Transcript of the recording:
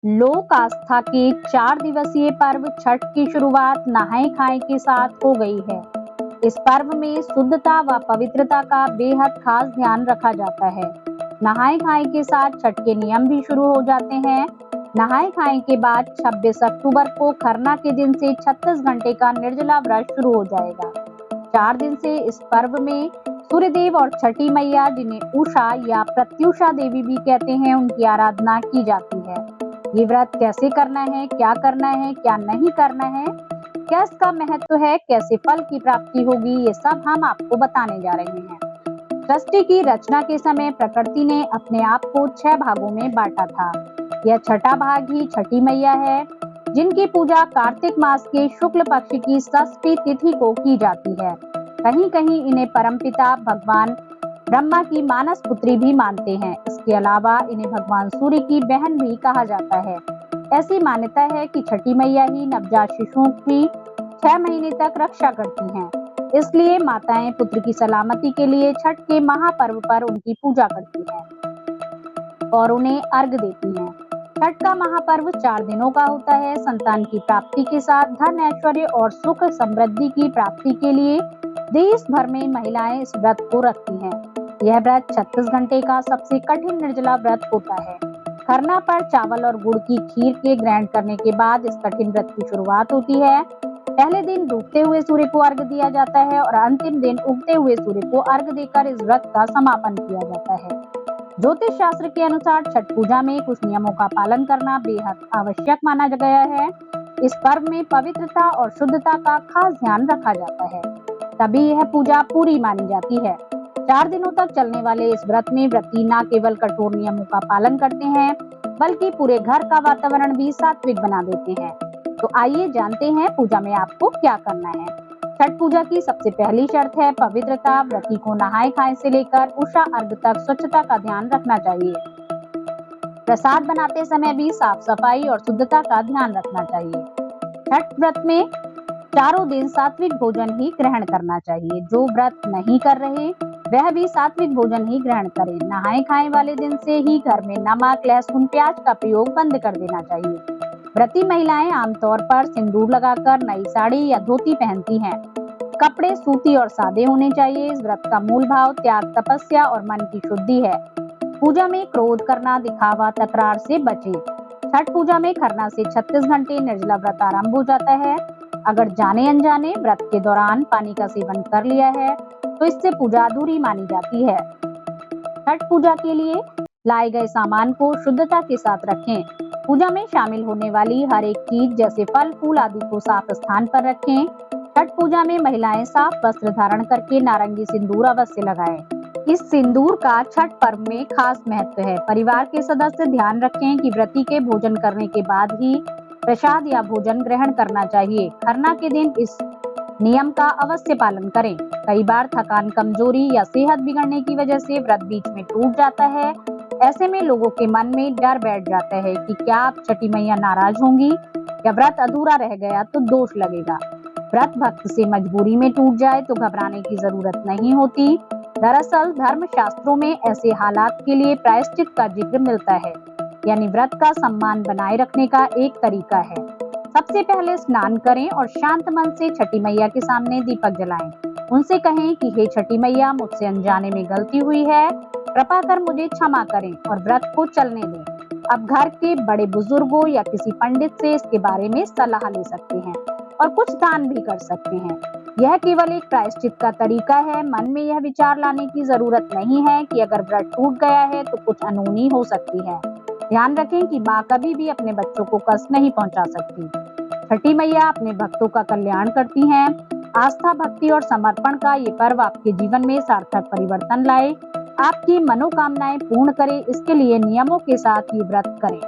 लोक आस्था के 4 दिवसीय पर्व छठ की शुरुआत नहाए खाए के साथ हो गई है। इस पर्व में शुद्धता व पवित्रता का बेहद खास ध्यान रखा जाता है। नहाए खाए के साथ छठ के नियम भी शुरू हो जाते हैं। नहाए खाए के बाद 26 अक्टूबर को खरना के दिन से 36 घंटे का निर्जला व्रत शुरू हो जाएगा। 4 दिन से इस पर्व में सूर्यदेव और छठी मैया, जिन्हें उषा या प्रत्युषा देवी भी कहते हैं, उनकी आराधना की जाती है। ये व्रत कैसे करना है, क्या करना है, क्या नहीं करना है, क्या इसका महत्व है, कैसे फल की प्राप्ति होगी, ये सब हम आपको बताने जा रहे हैं। सृष्टि की रचना के समय प्रकृति ने अपने आप को 6 भागों में बांटा था। यह छठा भाग ही छठी मैया है, जिनकी पूजा कार्तिक मास के शुक्ल पक्ष की षष्ठी तिथि को की जाती है। कहीं कहीं इन्हें परमपिता भगवान ब्रह्मा की मानस पुत्री भी मानते हैं। इसके अलावा इन्हें भगवान सूर्य की बहन भी कहा जाता है। ऐसी मान्यता है कि छठी मैया ही नवजात शिशुओं की 6 महीने तक रक्षा करती हैं। इसलिए माताएं पुत्र की सलामती के लिए छठ के महापर्व पर उनकी पूजा करती हैं और उन्हें अर्घ देती हैं। छठ का महापर्व 4 दिनों का होता है। संतान की प्राप्ति के साथ धन, ऐश्वर्य और सुख समृद्धि की प्राप्ति के लिए देश भर में महिलाएं इस व्रत को रखती हैं। यह व्रत 36 घंटे का सबसे कठिन निर्जला व्रत होता है। खरना पर चावल और गुड़ की खीर के ग्रहण करने के बाद इस कठिन व्रत की शुरुआत होती है। पहले दिन डूबते हुए सूर्य को अर्घ दिया जाता है और अंतिम दिन उगते हुए सूर्य को अर्घ देकर इस व्रत का समापन किया जाता है। ज्योतिष शास्त्र के अनुसार छठ पूजा में कुछ नियमों का पालन करना बेहद आवश्यक माना गया है। इस पर्व में पवित्रता और शुद्धता का खास ध्यान रखा जाता है, तभी यह पूजा पूरी मानी जाती है। 4 दिनों तक चलने वाले इस व्रत में व्रती न केवल कठोर नियमों का पालन करते हैं, बल्कि पूरे घर का वातावरण भी सात्विक बना देते हैं। तो आइए जानते हैं पूजा में आपको क्या करना है। छठ पूजा की सबसे पहली शर्त है पवित्रता। व्रती को नहाए खाए से लेकर उषा अर्घ तक स्वच्छता का ध्यान रखना चाहिए। प्रसाद बनाते समय भी साफ सफाई और शुद्धता का ध्यान रखना चाहिए। छठ व्रत में चारों दिन सात्विक भोजन ही ग्रहण करना चाहिए। जो व्रत नहीं कर रहे वह भी सात्विक भोजन ही ग्रहण करें। नहाए खाए वाले दिन से ही घर में नमक, लहसुन, प्याज का प्रयोग बंद कर देना चाहिए। व्रती महिलाएं आमतौर पर सिंदूर लगाकर नई साड़ी या धोती पहनती हैं। कपड़े सूती और सादे होने चाहिए। इस व्रत का मूल भाव त्याग, तपस्या और मन की शुद्धि है। पूजा में क्रोध करना, दिखावा, तकरार से बचें। छठ पूजा में खरना से 36 घंटे निर्जला व्रत आरंभ हो जाता है। अगर जाने अनजाने व्रत के दौरान पानी का सेवन कर लिया है तो इससे पूजा अधूरी मानी जाती है। छठ पूजा के लिए लाए गए सामान को शुद्धता के साथ रखें। पूजा में शामिल होने वाली हर एक चीज जैसे फल, फूल आदि को साफ स्थान पर रखें। छठ पूजा में महिलाएं साफ वस्त्र धारण करके नारंगी सिंदूर अवश्य लगाएं। इस सिंदूर का छठ पर्व में खास महत्व है। परिवार के सदस्य ध्यान रखें कि व्रती के भोजन करने के बाद ही प्रसाद या भोजन ग्रहण करना चाहिए। खरना के दिन इस नियम का अवश्य पालन करें। कई बार थकान, कमजोरी या सेहत बिगड़ने की वजह से व्रत बीच में टूट जाता है। ऐसे में लोगों के मन में डर बैठ जाता है कि क्या अब छठी मैया नाराज होंगी या व्रत अधूरा रह गया तो दोष लगेगा। व्रत भक्त से मजबूरी में टूट जाए तो घबराने की जरूरत नहीं होती। दरअसल धर्म शास्त्रों में ऐसे हालात के लिए प्रायश्चित का जिक्र मिलता है, यानी व्रत का सम्मान बनाए रखने का एक तरीका है। सबसे पहले स्नान करें और शांत मन से छठी मैया के सामने दीपक जलाएं। उनसे कहें कि हे छठी मैया, मुझसे अनजाने में गलती हुई है, कृपा कर मुझे क्षमा करें और व्रत को चलने दें। अब घर के बड़े बुजुर्गों या किसी पंडित से इसके बारे में सलाह ले सकते हैं और कुछ दान भी कर सकते हैं। यह केवल एक प्रायश्चित का तरीका है। मन में यह विचार लाने की जरूरत नहीं है कि अगर व्रत टूट गया है तो कुछ अनहोनी हो सकती है। ध्यान रखें कि माँ कभी भी अपने बच्चों को कष्ट नहीं पहुंचा सकती। छठी मैया अपने भक्तों का कल्याण करती हैं। आस्था, भक्ति और समर्पण का ये पर्व आपके जीवन में सार्थक परिवर्तन लाए, आपकी मनोकामनाएं पूर्ण करे। इसके लिए नियमों के साथ ये व्रत करें।